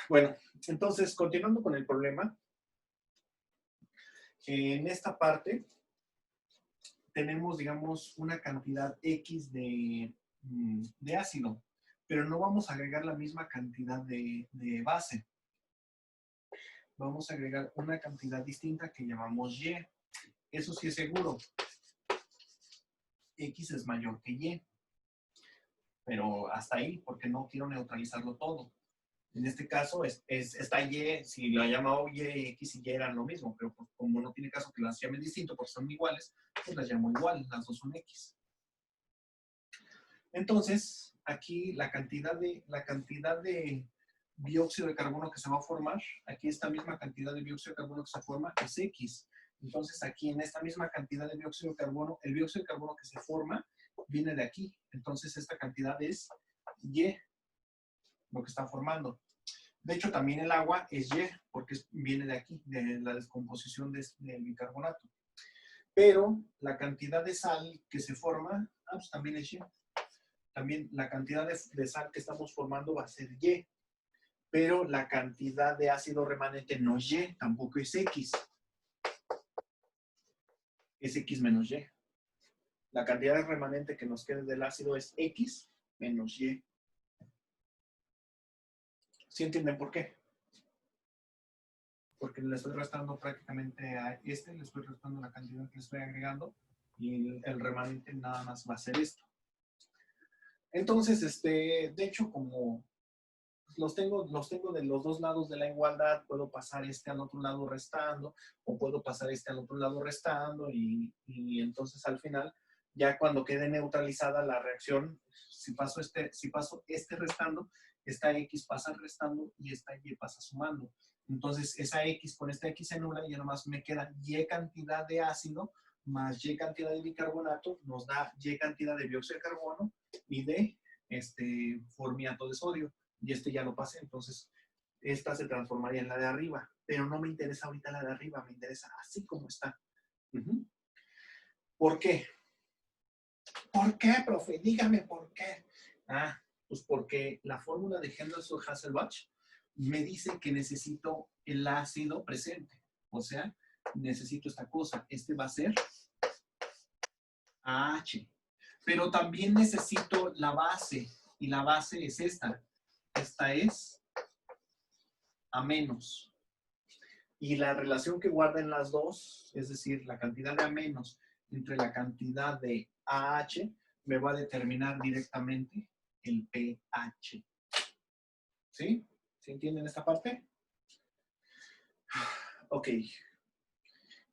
Bueno, entonces, continuando con el problema, en esta parte tenemos, digamos, una cantidad X de ácido, pero no vamos a agregar la misma cantidad de base. Vamos a agregar una cantidad distinta que llamamos Y. Eso sí es seguro. X es mayor que Y. Pero hasta ahí, porque no quiero neutralizarlo todo. En este caso, está Y, si la llamado Y, X y Y eran lo mismo, pero como no tiene caso que las llamen distinto porque son iguales, pues las llamo igual, las dos son X. Entonces, aquí la cantidad de dióxido de carbono que se va a formar, aquí esta misma cantidad de dióxido de carbono que se forma es X. Entonces, aquí en esta misma cantidad de dióxido de carbono, el dióxido de carbono que se forma viene de aquí. Entonces, esta cantidad es Y, lo que está formando. De hecho, también el agua es Y, porque viene de aquí, de la descomposición del bicarbonato. Pero la cantidad de sal que se forma, pues también es Y. También la cantidad de sal que estamos formando va a ser Y. Pero la cantidad de ácido remanente no es Y, tampoco es X. Es X menos Y. La cantidad de remanente que nos quede del ácido es X menos Y. ¿Sí entienden por qué? Porque le estoy restando prácticamente a le estoy restando la cantidad que le estoy agregando y el remanente nada más va a ser esto. Entonces, de hecho, como los tengo de los dos lados de la igualdad, puedo pasar al otro lado restando, o puedo pasar al otro lado restando, y entonces al final, ya cuando quede neutralizada la reacción, si paso este restando, esta X pasa restando y esta Y pasa sumando. Entonces, esa X con esta X se anula y nada más me queda Y cantidad de ácido más Y cantidad de bicarbonato, nos da Y cantidad de dióxido de carbono y de formiato de sodio. Y ya lo pasé, entonces esta se transformaría en la de arriba. Pero no me interesa ahorita la de arriba, me interesa así como está. ¿Por qué? ¿Por qué, profe? Dígame por qué. Pues porque la fórmula de Henderson-Hasselbalch me dice que necesito el ácido presente. O sea, necesito esta cosa. Va a ser AH. Pero también necesito la base. Y la base es esta. Esta es A menos. Y la relación que guarden las dos, es decir, la cantidad de A menos entre la cantidad de AH, me va a determinar directamente el pH. ¿Sí? ¿Sí entienden esta parte? Ok.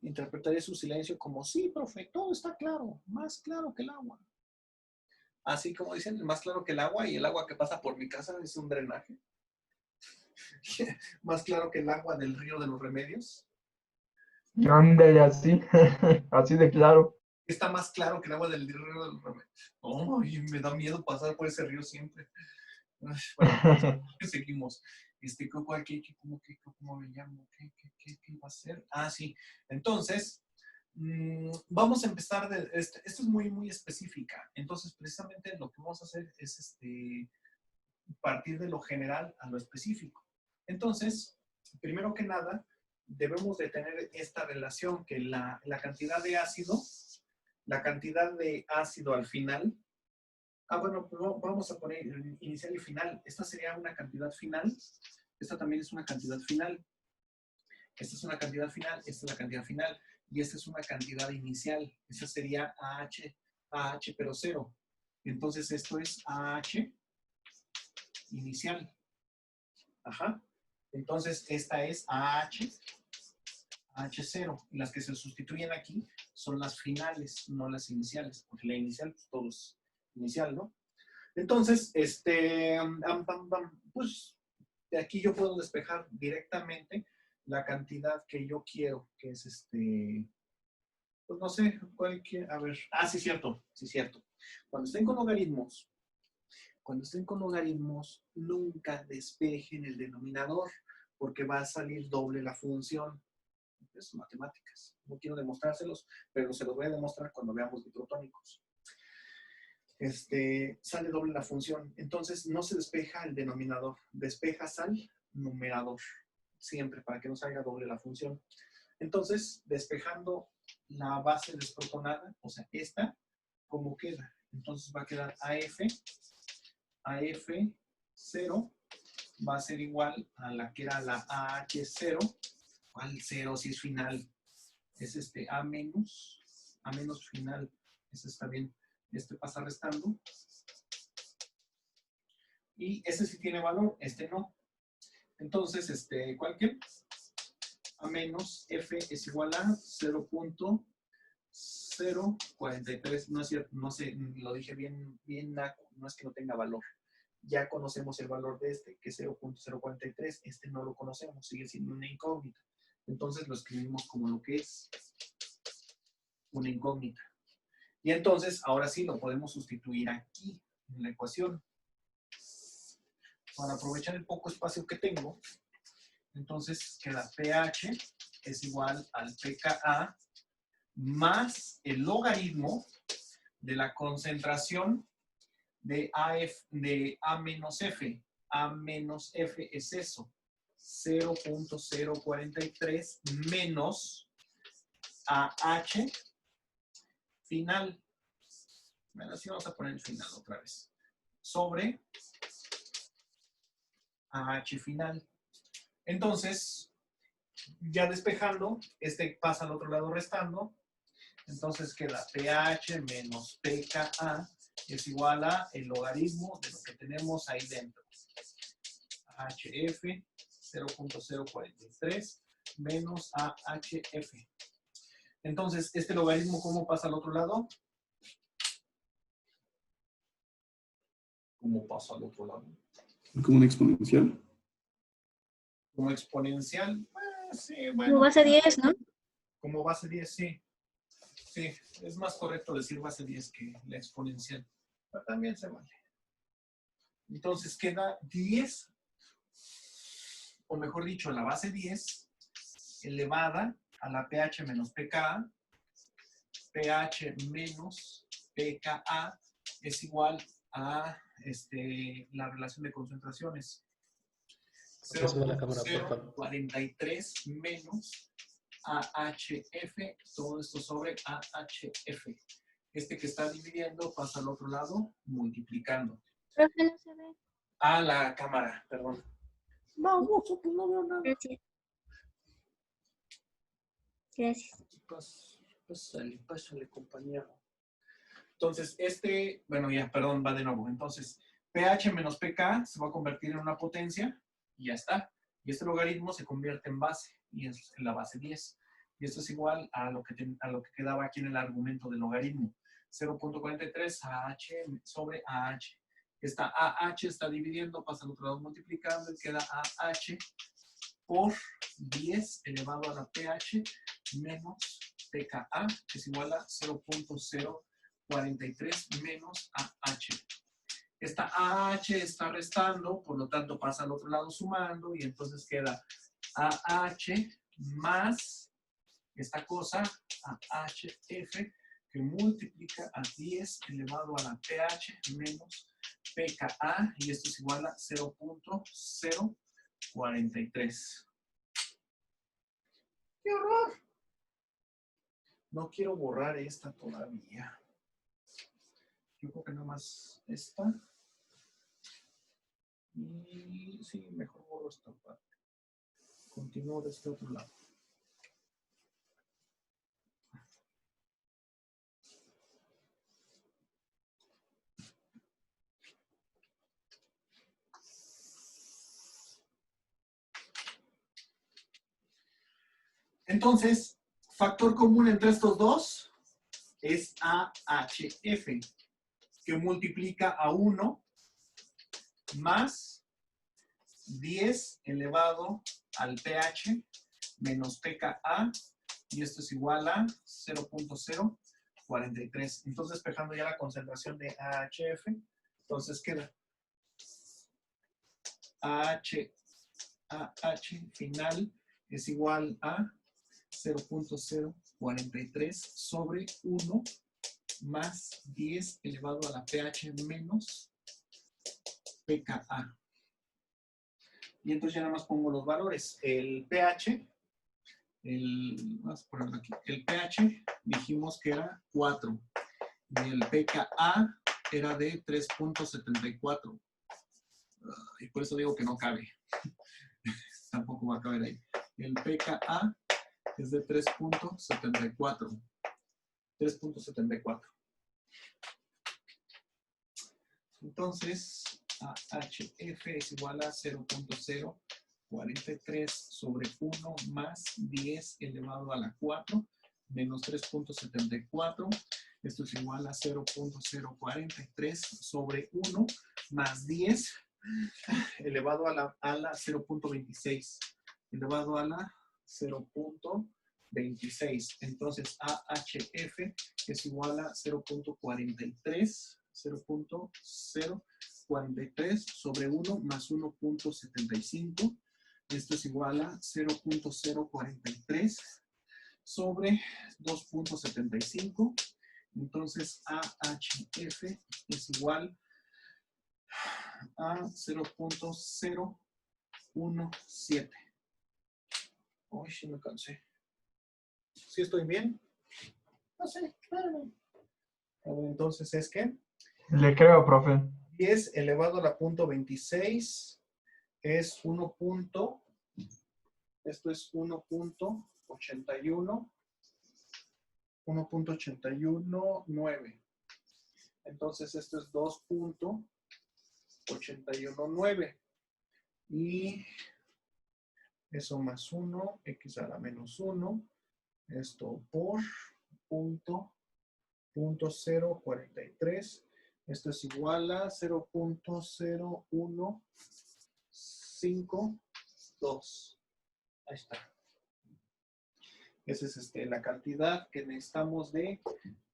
Interpretaré su silencio como, sí, profe, todo está claro, más claro que el agua. Así como dicen, más claro que el agua, y el agua que pasa por mi casa es un drenaje. Más claro que el agua del río de los Remedios. Ándale, así, así de claro. Está más claro que el agua del río de los Remedios. Oh, y me da miedo pasar por ese río siempre. Bueno, seguimos. ¿Cómo me llamo? ¿Qué iba a ser? Sí. Entonces, vamos a empezar esto es muy, muy específica. Entonces, precisamente lo que vamos a hacer es partir de lo general a lo específico. Entonces, primero que nada, debemos de tener esta relación que la cantidad de ácido al final. Bueno, pues vamos a poner inicial y final. Esta sería una cantidad final. Esta también es una cantidad final. Esta es una cantidad final. Esta es la cantidad final. Y esta es una cantidad inicial. Esa sería AH pero cero. Entonces esto es AH inicial. Ajá. Entonces esta es AH0. Y las que se sustituyen aquí son las finales, no las iniciales. Porque la inicial, pues todo es inicial, ¿no? Entonces, pues de aquí yo puedo despejar directamente la cantidad que yo quiero, que es pues no sé, cualquier, a ver, sí, cierto, sí, cierto. Cuando estén con logaritmos, nunca despejen el denominador, porque va a salir doble la función. Es matemáticas. No quiero demostrárselos, pero se los voy a demostrar cuando veamos microtónicos. sale doble la función. Entonces no se despeja el denominador, despejas al numerador, siempre para que no salga doble la función. Entonces, despejando la base desprotonada, o sea, esta, ¿cómo queda? Entonces va a quedar AF0 va a ser igual a la que era la AH0. ¿Cuál 0 si es final? Es A menos final. Ese está bien. Pasa restando. Y ese sí tiene valor, no. Entonces, cualquier A menos F es igual a 0.043. No es cierto, no sé, lo dije bien, no es que no tenga valor. Ya conocemos el valor de que es 0.043. No lo conocemos, sigue siendo una incógnita. Entonces lo escribimos como lo que es una incógnita. Y entonces, ahora sí, lo podemos sustituir aquí, en la ecuación. Para aprovechar el poco espacio que tengo, entonces queda pH es igual al pKa más el logaritmo de la concentración de A menos F. A menos F es eso, 0.043 menos AH final. Bueno, así vamos a poner el final otra vez. Sobre AH final. Entonces, ya despejando, pasa al otro lado restando. Entonces queda pH menos pKa es igual a el logaritmo de lo que tenemos ahí dentro. HF 0.043 menos AHF. Entonces, ¿este logaritmo cómo pasa al otro lado? ¿Cómo pasa al otro lado? ¿Como una exponencial? Como exponencial. Sí, bueno. Como base 10, ¿no? Como base 10, sí. Sí, es más correcto decir base 10 que la exponencial. Pero también se vale. Entonces queda 10, o mejor dicho, la base 10 elevada a la pH menos pKa. pH menos pKa es igual a la relación de concentraciones. 0.043 menos AHF, todo esto sobre AHF. Que está dividiendo pasa al otro lado multiplicando. Profe, no se ve. La cámara, perdón. Vamos, pues no veo nada. Gracias. Gracias. Pásale, compañero. Entonces, bueno, ya, perdón, va de nuevo. Entonces, pH menos pK se va a convertir en una potencia y ya está. Y este logaritmo se convierte en base, y es la base 10. Y esto es igual a lo que quedaba aquí en el argumento del logaritmo. 0.43 AH sobre AH. Esta AH está dividiendo, pasa al otro lado multiplicando y queda AH por 10 elevado a la pH menos pKa, que es igual a 0.043 menos AH. Esta AH está restando, por lo tanto pasa al otro lado sumando y entonces queda AH más esta cosa, AHF, que multiplica a 10 elevado a la pH menos pKa, y esto es igual a 0.043. ¡Qué horror! No quiero borrar esta todavía. Yo creo que nada más esta. Y sí, mejor borro esta parte. Continúo de este otro lado. Entonces, factor común entre estos dos es AHF, que multiplica a 1 más 10 elevado al pH menos pKa, y esto es igual a 0.043. Entonces, despejando ya la concentración de AHF, entonces queda AH final es igual a 0.043 sobre 1 más 10 elevado a la pH menos pKa. Y entonces ya nada más pongo los valores. El pH, vamos a ponerlo aquí. El pH dijimos que era 4. Y el pKa era de 3.74. Y por eso digo que no cabe. Tampoco va a caber ahí. El pKa es de 3.74. 3.74. Entonces, AHF es igual a 0.043 sobre 1 más 10 elevado a la 4 menos 3.74. Esto es igual a 0.043 sobre 1 más 10 elevado a la 0.26. Elevado a la 0.26. Entonces, AHF es igual a 0.43. 0.043 sobre 1 más 1.75. Esto es igual a 0.043 sobre 2.75. Entonces, AHF es igual a 0.017. Uy, sí me cansé. ¿Sí estoy bien? No sé, espérame. Entonces, ¿es qué? Le creo, profe. 10 elevado a la punto 26 es 1. Esto es 1.81. 1.819. Entonces, esto es 2.819. Y eso más 1, x a la menos 1. Esto por punto 0.043. Esto es igual a 0.0152. Ahí está. Esa es la cantidad que necesitamos de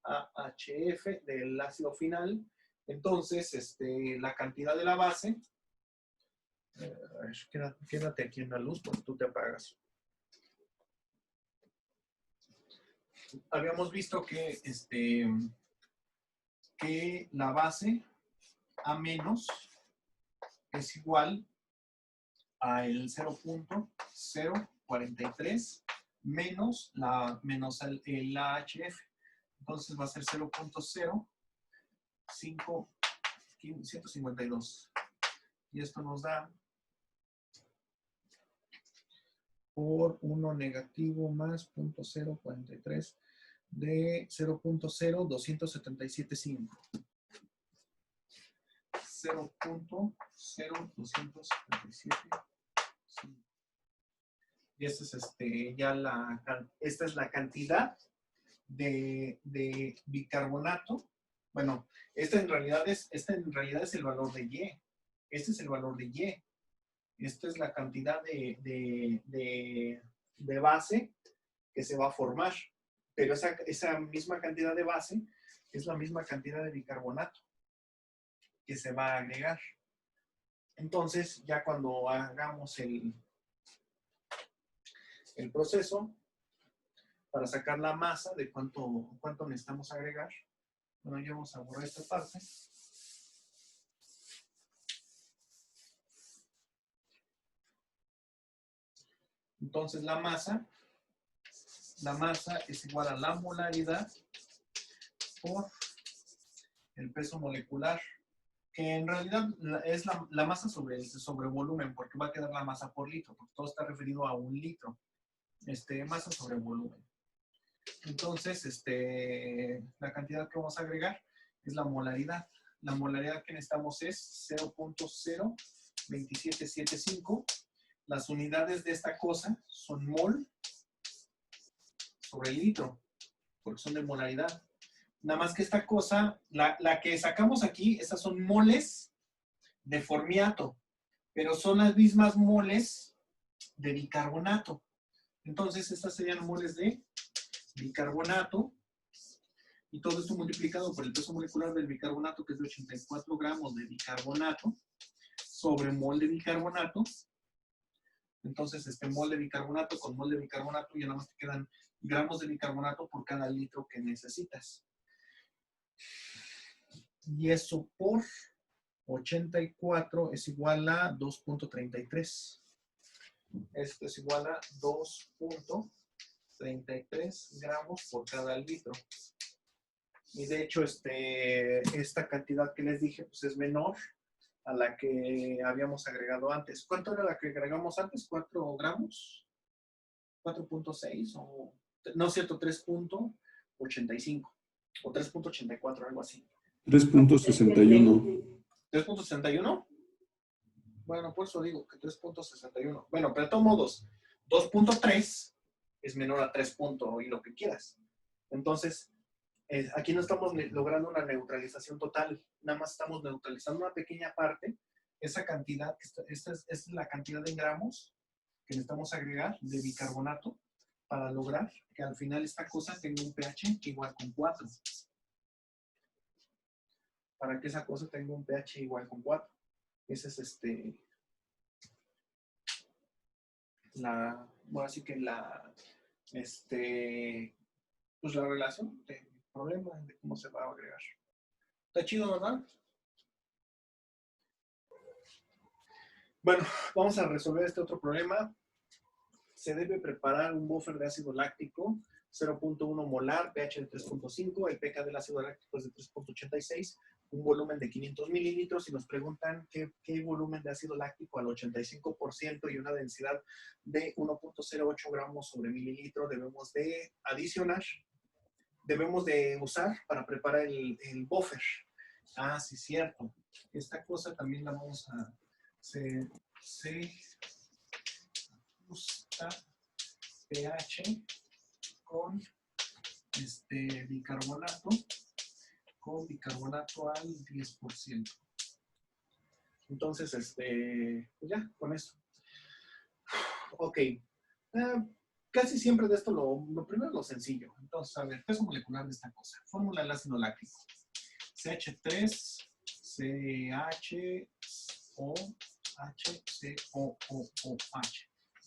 AHF del ácido final. Entonces, la cantidad de la base. Quédate aquí en la luz porque tú te apagas. Habíamos visto que, que la base A menos es igual a el 0.043 menos el AHF. Entonces va a ser 0.0552. Y esto nos da por 1 negativo más 0.043 de 0.02775. 0.02775. Y esta es esta es la cantidad de bicarbonato. Bueno, este en realidad es el valor de Y. Este es el valor de Y. Esta es la cantidad de base que se va a formar. Pero esa misma cantidad de base es la misma cantidad de bicarbonato que se va a agregar. Entonces, ya cuando hagamos el proceso para sacar la masa de cuánto necesitamos agregar, bueno, ya vamos a borrar esta parte. Entonces, la masa es igual a la molaridad por el peso molecular, que en realidad es la masa sobre volumen, porque va a quedar la masa por litro, porque todo está referido a 1 litro. Masa sobre volumen. Entonces, la cantidad que vamos a agregar es la molaridad. La molaridad que necesitamos es 0.02775. Las unidades de esta cosa son mol sobre litro, porque son de molaridad. Nada más que esta cosa, la que sacamos aquí, estas son moles de formiato, pero son las mismas moles de bicarbonato. Entonces, estas serían moles de bicarbonato, y todo esto multiplicado por el peso molecular del bicarbonato, que es de 84 gramos de bicarbonato, sobre mol de bicarbonato. Entonces, mol de bicarbonato con mol de bicarbonato, ya nada más te quedan gramos de bicarbonato por cada litro que necesitas. Y eso por 84 es igual a 2.33. Esto es igual a 2.33 gramos por cada litro. Y de hecho, esta cantidad que les dije pues es menor a la que habíamos agregado antes. ¿Cuánto era la que agregamos antes? ¿4 gramos? ¿4.6? O, no es cierto, 3.85 o 3.84, algo así. 3.61. ¿3.61? Bueno, por eso digo que 3.61. Bueno, pero de todos modos, 2.3 es menor a 3 y lo que quieras. Entonces, aquí no estamos logrando una neutralización total, nada más estamos neutralizando una pequeña parte. Esa cantidad, esta es la cantidad en gramos que necesitamos agregar de bicarbonato para lograr que al final esta cosa tenga un pH igual con 4. Para que esa cosa tenga un pH igual con 4. Esa es bueno, así que pues la relación de problema de cómo se va a agregar. Está chido, ¿verdad? Bueno, vamos a resolver este otro problema. Se debe preparar un buffer de ácido láctico 0.1 molar, pH de 3.5, el pK del ácido láctico es de 3.86, un volumen de 500 mililitros y nos preguntan qué volumen de ácido láctico al 85% y una densidad de 1.08 gramos sobre mililitro debemos de adicionar, debemos de usar para preparar el buffer. Ah, sí, cierto. Esta cosa también la vamos a... Se ajusta pH con bicarbonato al 10%. Entonces, pues ya, con eso. Ok. Casi siempre de esto lo primero es lo sencillo. Entonces, a ver, peso molecular de esta cosa. Fórmula del ácido láctico. CH3, CHOH.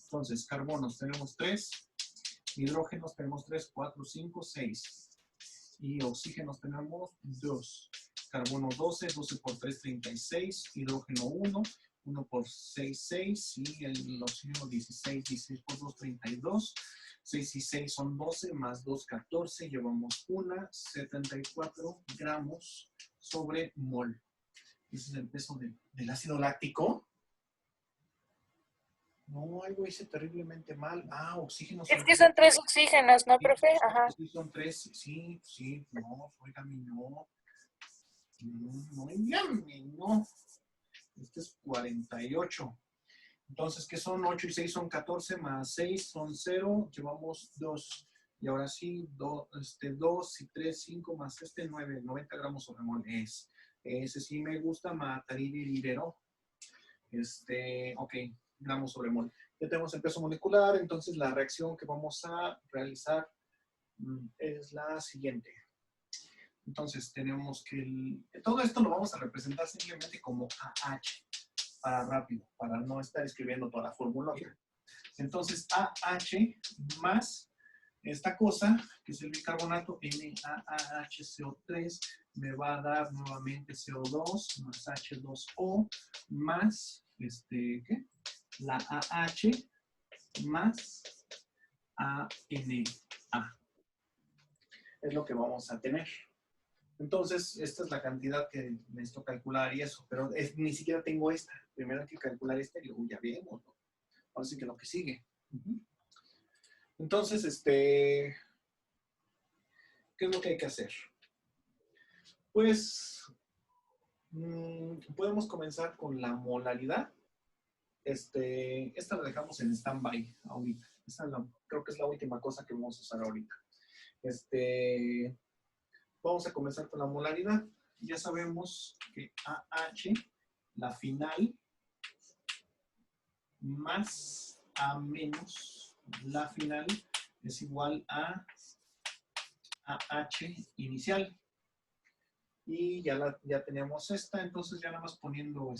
Entonces, carbonos tenemos 3, hidrógenos tenemos 3, 4, 5, 6. Y oxígenos tenemos 2. Carbono 12, 12 por 3, 36. Hidrógeno 1, 1 por 6, 6. Y el oxígeno 16, 16 por 2, 32. 6 y 6 son 12, más 2, 14. Llevamos 74 gramos sobre mol. Ese es el peso del ácido láctico. No, algo hice terriblemente mal. Ah, oxígeno. Es que son 3 oxígenos, ¿no, profe? Ajá. Sí, son 3. Sí. No, oígame, no. No. Este es 48. Entonces, ¿qué son? 8 y 6 son 14, más 6 son 0. Llevamos 2. Y ahora sí, 2 y 3, 5 más 9. 90 gramos sobre mol es. Ese sí me gusta, matarilirero. Ok, gramos sobre mol. Ya tenemos el peso molecular, entonces la reacción que vamos a realizar es la siguiente. Entonces tenemos que todo esto lo vamos a representar simplemente como AH, para rápido, para no estar escribiendo toda la fórmula. Entonces AH más esta cosa, que es el bicarbonato, NaHCO3, me va a dar nuevamente CO2 más H2O más, ¿qué? La AH más ANA. Es lo que vamos a tener. Entonces, esta es la cantidad que necesito calcular y eso, pero ni siquiera tengo esta. Primero hay que calcular esta y luego ya vemos, ¿no? Ahora sí que lo que sigue. Entonces, ¿qué es lo que hay que hacer? Pues, podemos comenzar con la molaridad. Esta la dejamos en stand-by ahorita. Creo que es la última cosa que vamos a usar ahorita. Vamos a comenzar con la molaridad. Ya sabemos que AH, la final, más A menos la final es igual a AH inicial. Y ya tenemos esta, entonces ya nada más poniendo,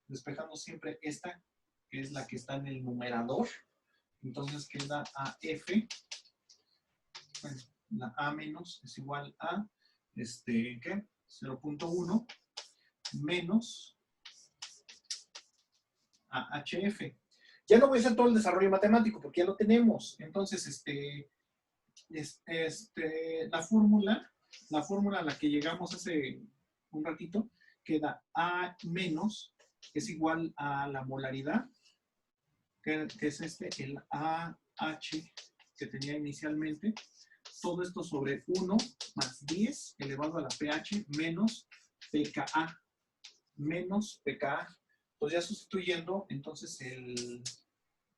despejando siempre esta, que es la que está en el numerador. Entonces queda AF, bueno, la A menos es igual a ¿qué? 0.1 menos AHF. Ya no voy a hacer todo el desarrollo matemático porque ya lo tenemos. Entonces, la fórmula a la que llegamos hace un ratito queda A menos, que es igual a la molaridad, que es el AH que tenía inicialmente. Todo esto sobre 1 más 10 elevado a la pH menos pKa. Menos pKa. Entonces ya sustituyendo, entonces el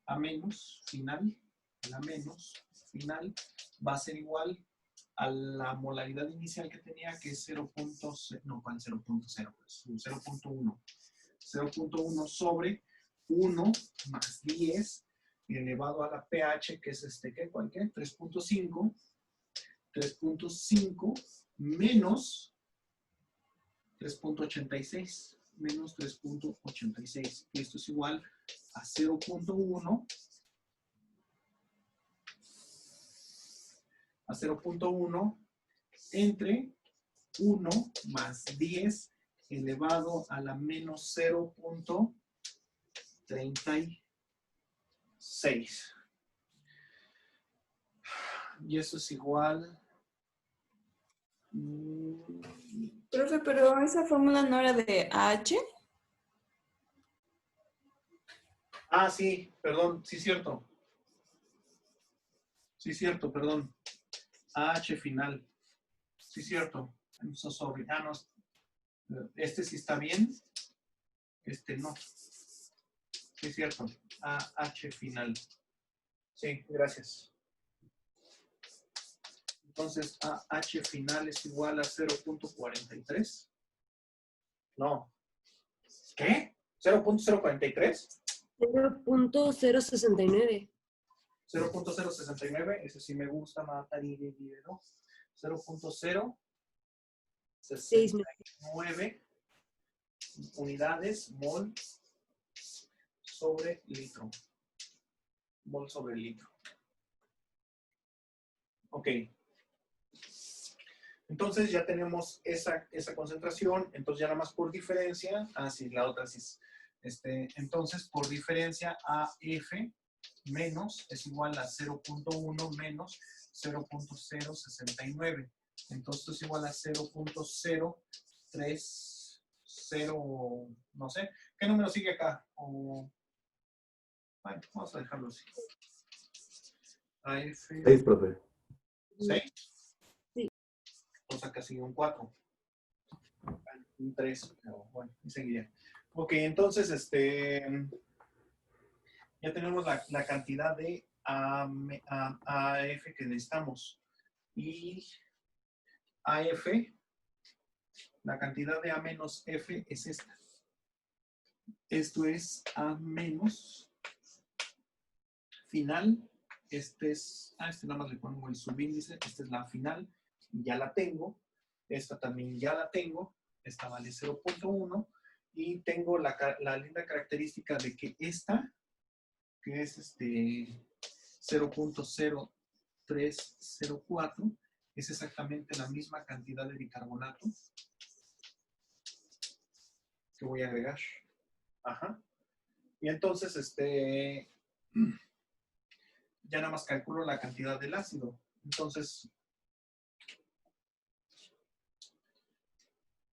A menos final, el A menos final va a ser igual a la molaridad inicial que tenía, que es 0.0, no, ¿cuál 0.0? 0.1. 0.1 sobre 1 más 10 elevado a la pH, que es ¿qué? ¿Cuál qué? 3.5. 3.5 menos 3.86. Menos 3.86. Esto es igual a 0.1. A 0.1 entre 1 más 10 elevado a la menos 0.36. Y eso es igual. Profe, pero esa fórmula no era de AH. Ah, sí, perdón, sí, cierto. Sí, cierto, perdón. AH final. Sí, cierto. I'm so sorry. Ah, no. Este sí está bien. Este no. Sí, cierto. AH final. Sí, gracias. Entonces, AH final es igual a 0.43. No. ¿Qué? ¿0.043? 0.069. 0.069, ese sí me gusta, matar y dividir, ¿no? 0.069 unidades mol sobre litro. Mol sobre litro. Ok. Entonces ya tenemos esa concentración, entonces ya nada más por diferencia, sí, la otra sí es, entonces por diferencia AF menos es igual a 0.1 menos 0.069. Entonces es igual a 0.030, no sé. ¿Qué número sigue acá? Bueno, vamos a dejarlo así. AF. 6, profe. 6. Sí. O sea, casi un 4. Un 3, pero bueno, y seguiría. Ok, entonces, ya tenemos la cantidad de AF que necesitamos. Y AF, la cantidad de A menos F es esta. Esto es A menos final. Este es, nada más le pongo el subíndice. Esta es la final. Ya la tengo. Esta también ya la tengo. Esta vale 0.1. Y tengo la linda característica de que esta, que es 0.0304, es exactamente la misma cantidad de bicarbonato que voy a agregar. Ajá. Y entonces, ya nada más calculo la cantidad del ácido. Entonces,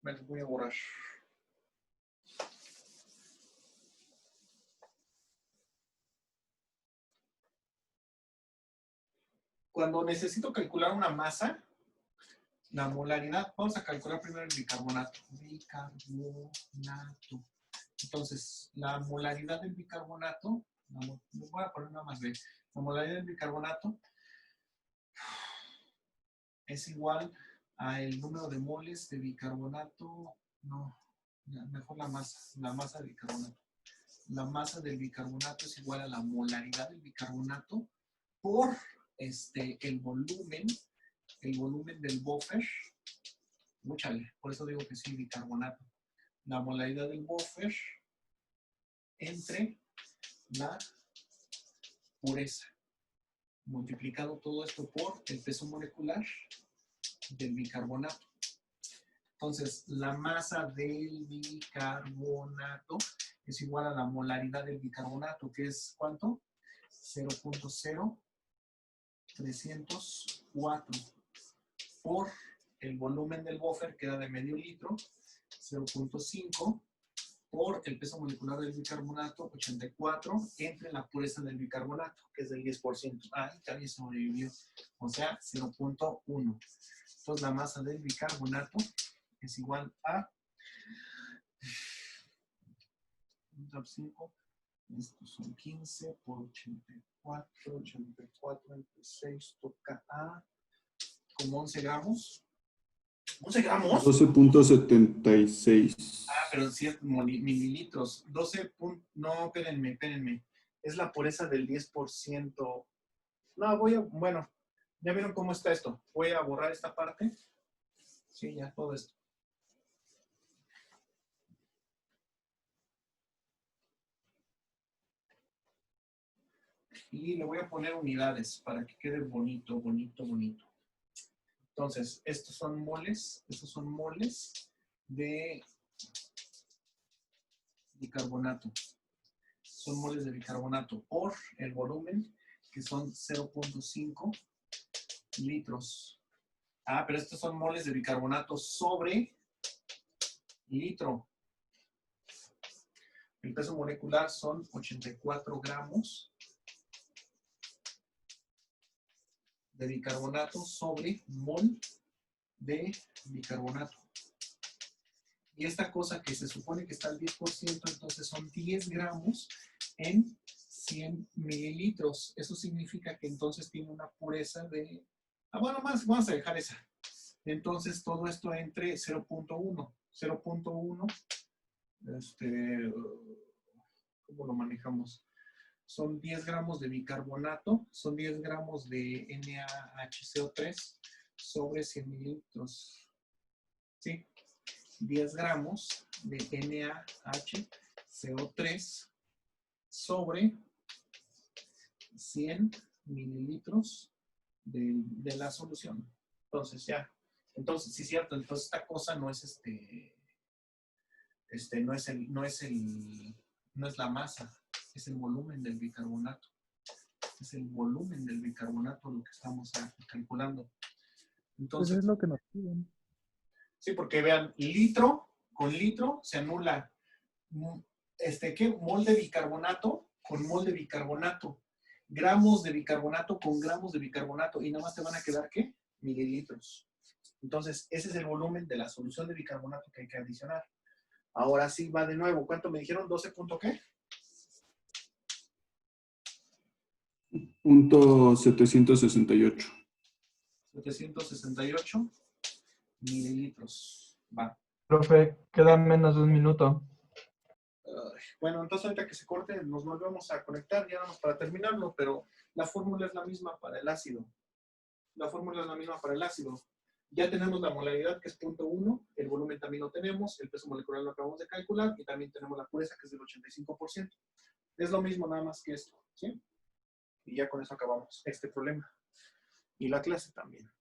me lo voy a borrar. Cuando necesito calcular una masa, la molaridad, vamos a calcular primero el bicarbonato. Bicarbonato. Entonces, la molaridad del bicarbonato, voy a poner una más B. La molaridad del bicarbonato es igual al número de moles de bicarbonato, no, mejor la masa de bicarbonato. La masa del bicarbonato es igual a la molaridad del bicarbonato por el volumen del buffer. Múchale, por eso digo que sí, bicarbonato. La molaridad del buffer entre la pureza. Multiplicado todo esto por el peso molecular del bicarbonato. Entonces, la masa del bicarbonato es igual a la molaridad del bicarbonato, que es ¿cuánto? 0.0304 por el volumen del buffer, que era de medio litro, 0.5 por el peso molecular del bicarbonato, 84, entre la pureza del bicarbonato, que es del 10%. Ah, también sobrevivió. O sea, 0.1. Entonces, la masa del bicarbonato es igual a 5. Estos son 15 por 84. 84 entre 6 toca a como 11 gramos. ¿11 gramos? 12.76. Ah, pero sí es mililitros. 12. No, espérenme. Es la pureza del 10%. No, bueno, ¿ya vieron cómo está esto? Voy a borrar esta parte. Sí, ya, todo esto. Y le voy a poner unidades para que quede bonito. Entonces, estos son moles de bicarbonato. Son moles de bicarbonato por el volumen, que son 0.5 litros. Ah, pero estos son moles de bicarbonato sobre litro. El peso molecular son 84 gramos de bicarbonato sobre mol de bicarbonato. Y esta cosa que se supone que está al 10%, entonces son 10 gramos en 100 mililitros. Eso significa que entonces tiene una pureza de... Ah, bueno, vamos a dejar esa. Entonces todo esto entre 0.1. 0.1, ¿cómo lo manejamos? Son 10 gramos de bicarbonato, son 10 gramos de NaHCO3 sobre 100 mililitros. ¿Sí? 10 gramos de NaHCO3 sobre 100 mililitros de la solución. Entonces, ya. Entonces, sí es cierto. Entonces, esta cosa no es no es la masa, es el volumen del bicarbonato. Es el volumen del bicarbonato lo que estamos calculando. Entonces, Pues es lo que nos piden. sí, porque vean, litro con litro se anula. ¿Qué? Mol de bicarbonato con mol de bicarbonato. Gramos de bicarbonato con gramos de bicarbonato. Y nada más te van a quedar, ¿qué? Mililitros. Entonces, ese es el volumen de la solución de bicarbonato que hay que adicionar. Ahora sí va de nuevo. ¿Cuánto me dijeron? ¿12 punto qué? .768. 768 mililitros. Va. Profe, queda menos de un minuto. Bueno, entonces ahorita que se corte nos volvemos a conectar, ya vamos para terminarlo, pero la fórmula es la misma para el ácido. Ya tenemos la molaridad, que es 0.1, el volumen también lo tenemos, el peso molecular lo acabamos de calcular, y también tenemos la pureza, que es del 85%. Es lo mismo, nada más que esto, ¿sí? Y ya con eso acabamos este problema. Y la clase también.